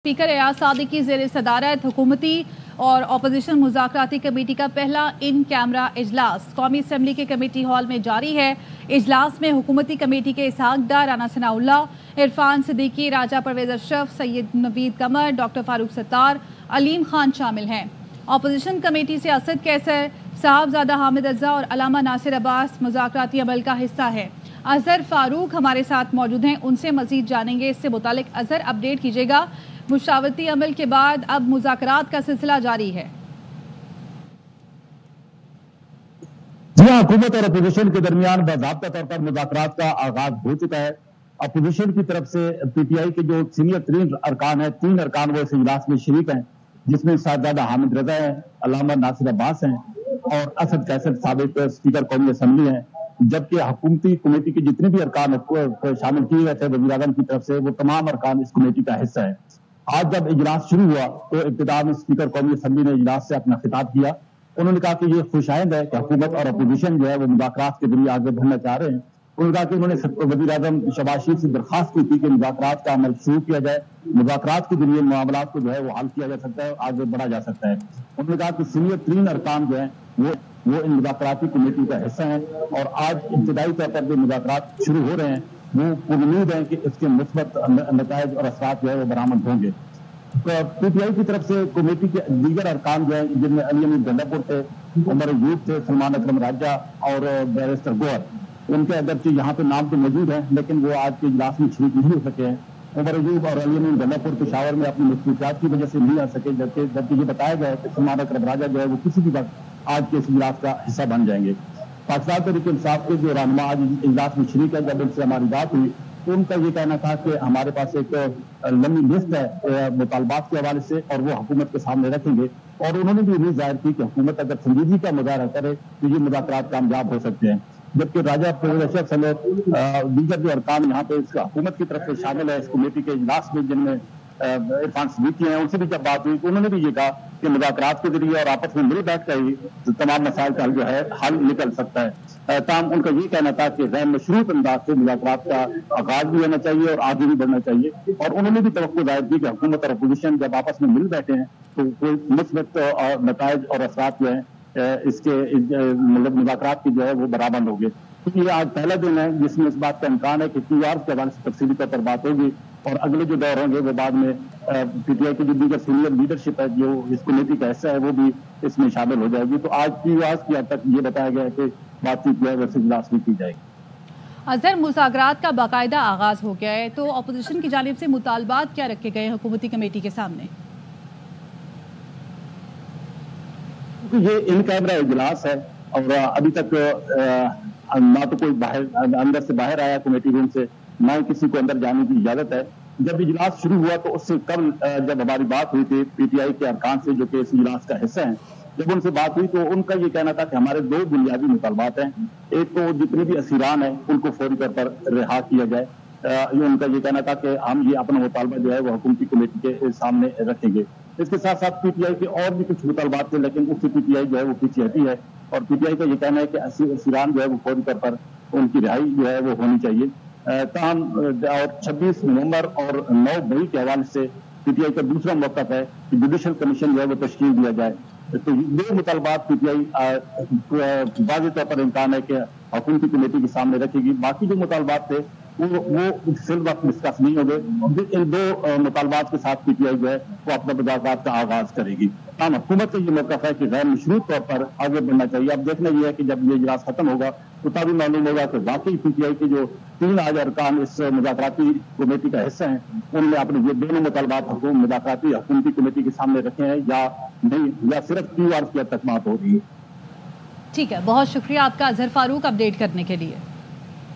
Speaker Ayaz Sadiq की ज़ेर सदारत हुकूमती और अपोजिशन मुज़ाकराती कमेटी का पहला इन कैमरा इजलास कौमी असम्बली के कमेटी हॉल में जारी है। इजलास में हुकूमती कमेटी के इसहाक डार, राना सनाउल्लाह, इरफान सिद्दीकी, राजा परवेज अशरफ, सैयद नवीद कमर, डॉक्टर फारूक सत्तार, अलीम खान शामिल हैं। अपोजिशन कमेटी से असद कैसर, साहबजादा हामिद रजा और अलामा नासिर अब्बास मुज़ाकराती अमल का हिस्सा है। अजहर फारूक हमारे साथ मौजूद हैं, उनसे मजीद जानेंगे। इससे मुतालिक अजहर अपडेट कीजिएगा। मुशावरती अमल के बाद अब मुज़ाकरात का सिलसिला जारी है। जी हाँ, हुकूमत और अपोजिशन के दरमियान बाज़ाब्ता तौर पर मुज़ाकरात का आगाज हो चुका है। अपोजिशन की तरफ से पीटीआई के जो सीनियर तरीन अरकान है, 3 अरकान वो इस इजलास में शरीक हैं, जिसमें साहबजादा हामिद रजा है, अलामा नासिर अब्बास हैं और असद कैसर साबिक स्पीकर कौमी असम्बली हैं। जबकि हुकूमती कमेटी के जितने भी अरकान शामिल किए गए थे वज़ीर आज़म की तरफ से, वो तमाम अरकान इस कमेटी का हिस्सा है। आज जब इजलास शुरू हुआ तो इब्तिदा में स्पीकर कौमी असम्बली ने इजलास से अपना खिताब किया। उन्होंने कहा कि ये खुशाइंद है कि हुकूमत और अपोजिशन जो है वो मुज़ाकरात के जरिए आगे बढ़ना चाह रहे हैं। उन्होंने कहा कि उन्होंने वज़ीर आज़म शहबाज शरीफ से दरख्वास्त की थी कि मुज़ाकरात का अमल शुरू किया जाए, मुज़ाकरात के जरिए मामलात को जो है वो हल किया जा सकता है, आगे बढ़ा जा सकता है। उन्होंने कहा कि सीनियर 3 अरकान जो है वो इन मुज़ाकराती कमेटी का हिस्सा है और आज इब्तिदाई तौर पर जो मुज़ाकरात शुरू हो रहे हैं वो उम्मीद है कि इसके मुस्बत नताइज और असरात जो है वो बरामद होंगे। पीटीआई की तरफ से कमेटी के दीगर अरकान जो है, जिनमें अली अमीन गंडापुर थे, उमर अयूब थे, सलमान अकरम राजा और बैरिस्टर गोहर, उनके अगरचे यहाँ पे नाम तो मौजूद है लेकिन वो आज के इजलास में शरीक नहीं हो सके हैं। उमर अयूब और अली अमीन गंडापुर पेशावर में अपनी मसरूफियात की वजह से नहीं आ सके, जबकि ये बताया गया है कि सलमान अकरम राजा जो है वो किसी भी वक्त आज के इस इजलास का हिस्सा बन जाएंगे। पाकिस्तान तहरीक इंसाफ के जो रहनुमा आज इजलास में शरीक है, जब उनसे हमारी बात हुई तो उनका ये कहना था कि हमारे पास एक लंबी लिस्ट है मुतालबात के हवाले से और वो हुकूमत के सामने रखेंगे। और उन्होंने भी उम्मीद जाहिर की कि हुकूमत अगर संजीदगी का मुजाहरा करे तो ये मुज़ाकरात कामयाब हो सकते हैं। जबकि राजा परवेज अशरफ समेत दीगर जो अरकान यहाँ पे हुकूमत की तरफ से शामिल है इस कमेटी के इजलास में, जिनमें इरफान सिद्दीकी हैं, उनसे भी जब बात हुई तो उन्होंने भी ये कहा कि मुज़ाकरात के जरिए और आपस में मिल बैठ कर ही तमाम मसाइल का जो है हल निकल सकता है। ताम उनका ये कहना था कि गैर मशरूत अंदाज से मुज़ाकरात का आगाज भी होना चाहिए और आगे भी बढ़ना चाहिए। और उन्होंने भी तवक्को जाहिर की कि हुकूमत और अपोजिशन जब आपस में मिल बैठे हैं तो कोई मुस्बत नताइज और असरात जो है इसके मतलब मुज़ाकरात की जो है वो बराबर होंगे। क्योंकि ये आज पहला दिन है जिसमें इस बात का इम्कान है कि क्यूआर के हवाले से तफसीली तौर पर बात होगी और अगले जो दौर होंगे वो बाद में पीटीआई की जो दीगर सीनियर लीडरशिप है जो इस कमेटी का हिस्सा है वो भी इसमें शामिल हो जाएगी। तो आज क्यूआर की हद तक ये बताया गया है कि बातचीत जो है वो इजलास में की जाएगी। अजहर, मुज़ाकरात का बाकायदा आगाज हो गया है तो अपोजिशन की जानिब से मुतालबात क्या रखे गए हुकूमती कमेटी के सामने? ये इन कैमरा इजलास है और अभी तक ना तो कोई बाहर अंदर से बाहर आया कमेटी रूम से, ना ही किसी को अंदर जाने की इजाजत है। जब इजलास शुरू हुआ तो उससे कल जब हमारी बात हुई थी पीटीआई के अरकान से जो कि इस इजलास का हिस्सा है, जब उनसे बात हुई तो उनका ये कहना था कि हमारे 2 बुनियादी मुतालबात हैं। एक तो जितने भी असीरान हैं उनको फौरी तौर पर रिहा किया जाए। ये उनका ये कहना था कि हम ये अपना मुतालबा जो है वो हुकूमती कमेटी के सामने रखेंगे। इसके साथ साथ पीटीआई के और भी कुछ मुतालबात थे लेकिन उससे पीटीआई जो है वो पीछे हटी है और पीटीआई का ये कहना है कि असीरान जो है वो फौरी तौर पर उनकी रिहाई जो है वो होनी चाहिए। ताहम और 26 नवंबर और 9 मई के हवाले से पीटीआई का दूसरा मौक़िफ़ है कि जुडिशल कमीशन जो है वो तश्कील दिया जाए। तो 2 मुतालबात पीटीआई वाज़ेह तौर पर इम्कान है कि हुकूमती कमेटी के सामने रखेगी। बाकी जो मुतालबात थे वो फिल वक्त डिस्कस नहीं होंगे। इन 2 मुतालबात के साथ पीटीआई जो है वो अपना मुज़ाकरात का आगाज करेगी। हम हुकूमत का ये मौक़िफ़ है कि गैर मशरूत तौर पर आगे बढ़ना चाहिए। अब देखना ये है कि जब ये इजलास खत्म होगा तो तभी मालूम होगा कि वाकई पीटीआई के जो 3 आज अरकान इस मुज़ाकराती कमेटी का हिस्सा हैं उनने अपने ये दोनों मुतालबात मुज़ाकराती हुकूमती कमेटी के सामने रखे हैं या नहीं, या सिर्फ क्यूआर की हद तक बात हो रही है। ठीक है, बहुत शुक्रिया आपका अजहर फारूक अपडेट करने के लिए।